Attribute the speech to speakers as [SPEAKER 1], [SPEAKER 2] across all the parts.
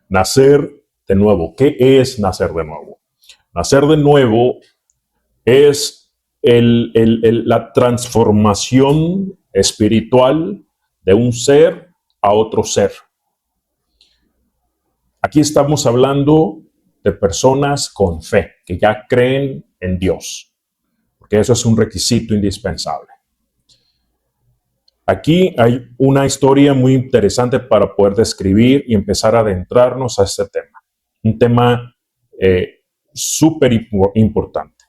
[SPEAKER 1] Nacer de nuevo. ¿Qué es nacer de nuevo? Nacer de nuevo es la transformación espiritual de un ser a otro ser. Aquí estamos hablando de personas con fe, que ya creen en Dios, porque eso es un requisito indispensable. Aquí hay una historia muy interesante para poder describir y empezar a adentrarnos a este tema. Un tema súper importante.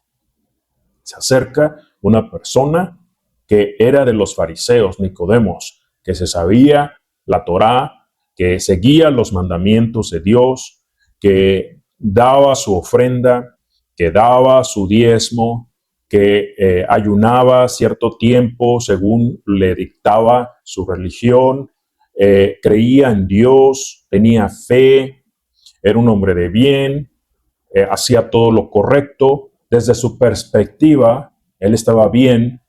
[SPEAKER 1] Se acerca una persona que era de los fariseos, Nicodemos, que se sabía la Torá, que seguía los mandamientos de Dios, que daba su ofrenda, que daba su diezmo, que ayunaba cierto tiempo según le dictaba su religión, creía en Dios, tenía fe, era un hombre de bien, hacía todo lo correcto. Desde su perspectiva, él estaba bien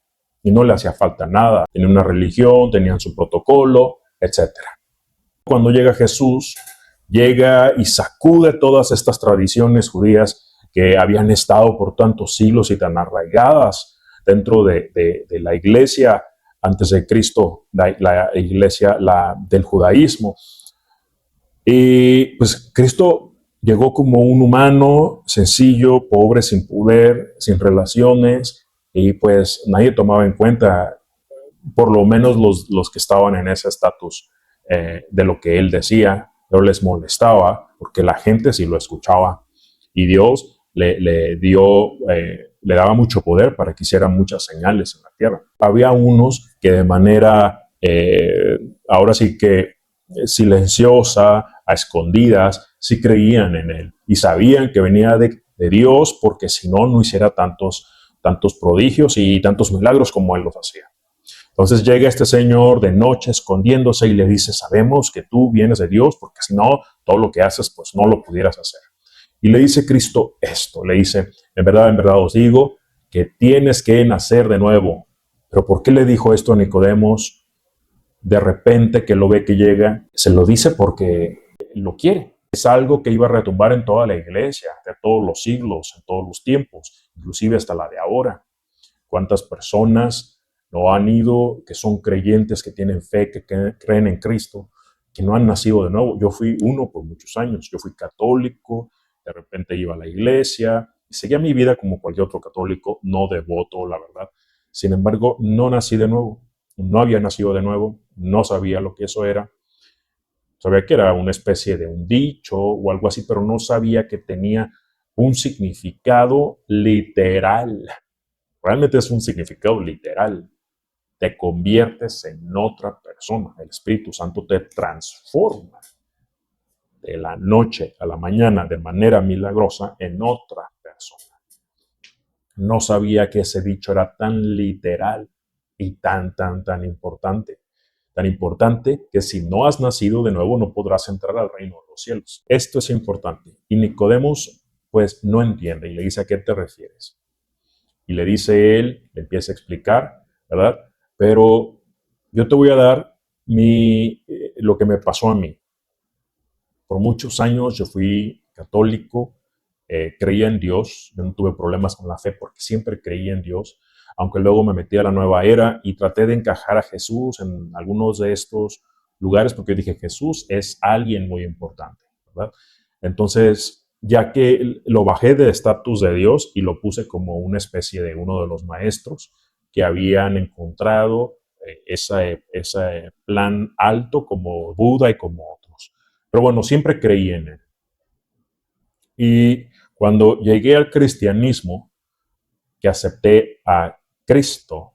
[SPEAKER 1] y no le hacía falta nada. Tenía una religión, tenían su protocolo, etc. Cuando llega Jesús, llega y sacude todas estas tradiciones judías que habían estado por tantos siglos y tan arraigadas dentro de la iglesia antes de Cristo, la iglesia del judaísmo. Y pues Cristo llegó como un humano sencillo, pobre, sin poder, sin relaciones, y pues nadie tomaba en cuenta, por lo menos los que estaban en ese estatus de lo que él decía, pero les molestaba porque la gente sí lo escuchaba y Dios le daba mucho poder para que hicieran muchas señales en la tierra. Había unos que de manera, ahora sí que silenciosa, a escondidas, sí creían en él y sabían que venía de Dios porque si no, no hiciera tantos prodigios y tantos milagros como él los hacía. Entonces llega este señor de noche escondiéndose y le dice, sabemos que tú vienes de Dios porque si no, todo lo que haces pues no lo pudieras hacer. Y le dice Cristo esto, le dice, en verdad os digo que tienes que nacer de nuevo. ¿Pero por qué le dijo esto a Nicodemos? De repente que lo ve que llega, se lo dice porque lo quiere. Es algo que iba a retumbar en toda la iglesia, de todos los siglos, en todos los tiempos, inclusive hasta la de ahora. ¿Cuántas personas no han ido, que son creyentes, que tienen fe, que creen en Cristo, que no han nacido de nuevo? Yo fui uno por muchos años, yo fui católico, de repente iba a la iglesia, y seguía mi vida como cualquier otro católico, no devoto, la verdad. Sin embargo, no nací de nuevo, no había nacido de nuevo, no sabía lo que eso era. Sabía que era una especie de un dicho o algo así, pero no sabía que tenía un significado literal. Realmente es un significado literal. Te conviertes en otra persona. El Espíritu Santo te transforma de la noche a la mañana de manera milagrosa en otra persona. No sabía que ese dicho era tan literal y tan importante. Tan importante que si no has nacido de nuevo no podrás entrar al reino de los cielos. Esto es importante. Y Nicodemos pues no entiende y le dice, ¿a qué te refieres? Y le dice él, le empieza a explicar, ¿verdad? Pero yo te voy a dar lo que me pasó a mí. Por muchos años yo fui católico, creía en Dios, yo no tuve problemas con la fe porque siempre creía en Dios, aunque luego me metí a la nueva era y traté de encajar a Jesús en algunos de estos lugares porque dije, Jesús es alguien muy importante, ¿verdad? Entonces, ya que lo bajé de estatus de Dios y lo puse como una especie de uno de los maestros que habían encontrado ese plan alto como Buda y como otros. Pero bueno, siempre creí en él. Y cuando llegué al cristianismo, que acepté a Cristo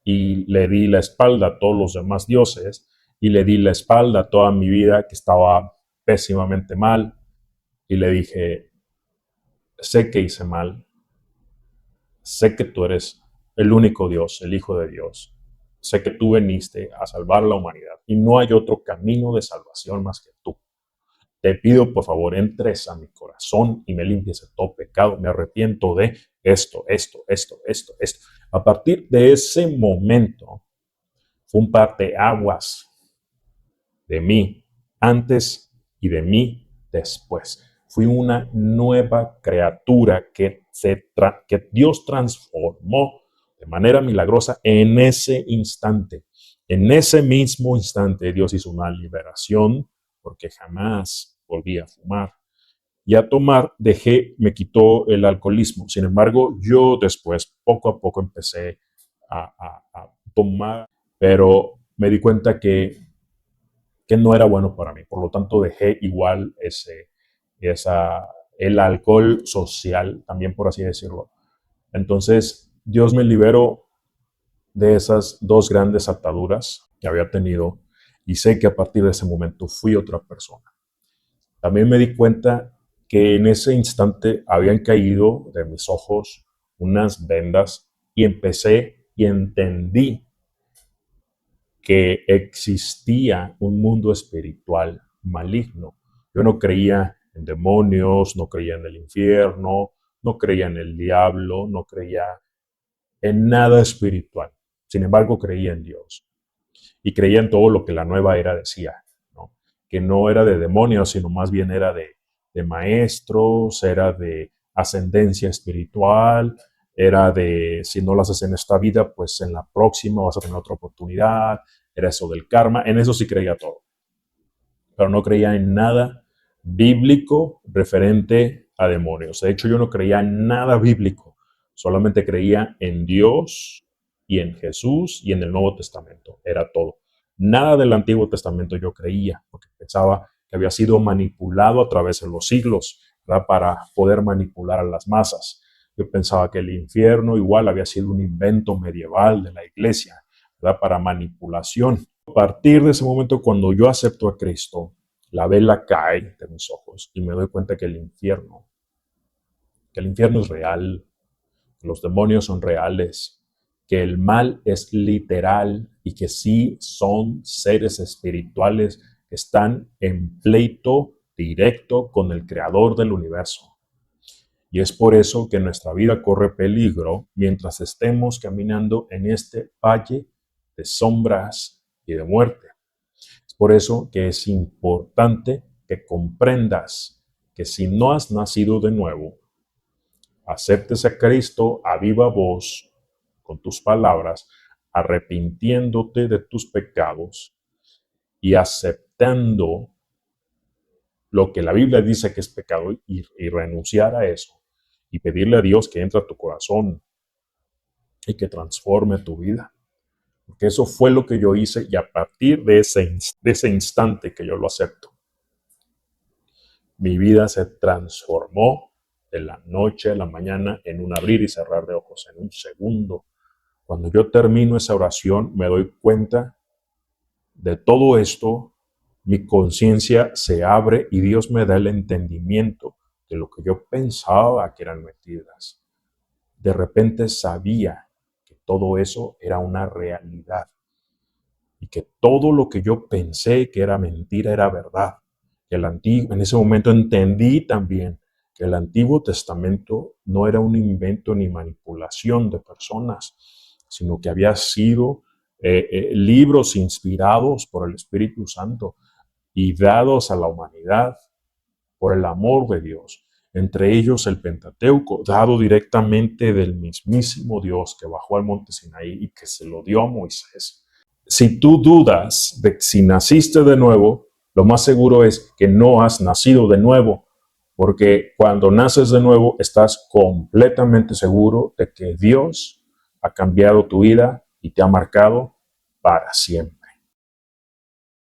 [SPEAKER 1] y le di la espalda a todos los demás dioses y le di la espalda a toda mi vida que estaba pésimamente mal y le dije, sé que hice mal, sé que tú eres el único Dios, el Hijo de Dios, sé que tú viniste a salvar a la humanidad y no hay otro camino de salvación más que tú. Te pido, por favor, entres a mi corazón y me limpies de todo pecado. Me arrepiento de esto. A partir de ese momento, fue un parteaguas de mí, antes y de mí después. Fui una nueva criatura que Dios transformó de manera milagrosa en ese instante. En ese mismo instante Dios hizo una liberación porque jamás volví a fumar. Y a tomar me quitó el alcoholismo. Sin embargo, yo después, poco a poco, empecé a tomar, pero me di cuenta que no era bueno para mí. Por lo tanto, dejé igual el alcohol social, también por así decirlo. Entonces, Dios me liberó de esas dos grandes ataduras que había tenido y sé que a partir de ese momento fui otra persona. También me di cuenta que en ese instante habían caído de mis ojos unas vendas y empecé y entendí que existía un mundo espiritual maligno. Yo no creía en demonios, no creía en el infierno, no creía en el diablo, no creía en nada espiritual. Sin embargo, creía en Dios y creía en todo lo que la nueva era decía, ¿no? Que no era de demonios, sino más bien era de maestros, era de ascendencia espiritual, era de si no lo haces en esta vida, pues en la próxima vas a tener otra oportunidad, era eso del karma, en eso sí creía todo, pero no creía en nada bíblico referente a demonios. De hecho, yo no creía en nada bíblico, solamente creía en Dios y en Jesús y en el Nuevo Testamento, era todo. Nada del Antiguo Testamento yo creía, porque pensaba que había sido manipulado a través de los siglos, ¿verdad? Para poder manipular a las masas. Yo pensaba que el infierno igual había sido un invento medieval de la iglesia, ¿verdad? Para manipulación. A partir de ese momento, cuando yo acepto a Cristo, la vela cae de mis ojos y me doy cuenta que el infierno es real, que los demonios son reales, que el mal es literal y que sí son seres espirituales que están en pleito directo con el creador del universo. Y es por eso que nuestra vida corre peligro mientras estemos caminando en este valle de sombras y de muerte. Es por eso que es importante que comprendas que si no has nacido de nuevo, aceptes a Cristo a viva voz con tus palabras, arrepintiéndote de tus pecados y aceptando lo que la Biblia dice que es pecado y renunciar a eso y pedirle a Dios que entre a tu corazón y que transforme tu vida. Porque eso fue lo que yo hice y a partir de ese instante que yo lo acepto, mi vida se transformó de la noche a la mañana en un abrir y cerrar de ojos, en un segundo. Cuando yo termino esa oración, me doy cuenta de todo esto, mi conciencia se abre y Dios me da el entendimiento de lo que yo pensaba que eran mentiras. De repente sabía que todo eso era una realidad y que todo lo que yo pensé que era mentira era verdad. En ese momento entendí también que el Antiguo Testamento no era un invento ni manipulación de personas, sino que había sido libros inspirados por el Espíritu Santo y dados a la humanidad por el amor de Dios. Entre ellos el Pentateuco, dado directamente del mismísimo Dios que bajó al monte Sinaí y que se lo dio a Moisés. Si tú dudas de si naciste de nuevo, lo más seguro es que no has nacido de nuevo, porque cuando naces de nuevo estás completamente seguro de que Dios ha cambiado tu vida y te ha marcado para siempre.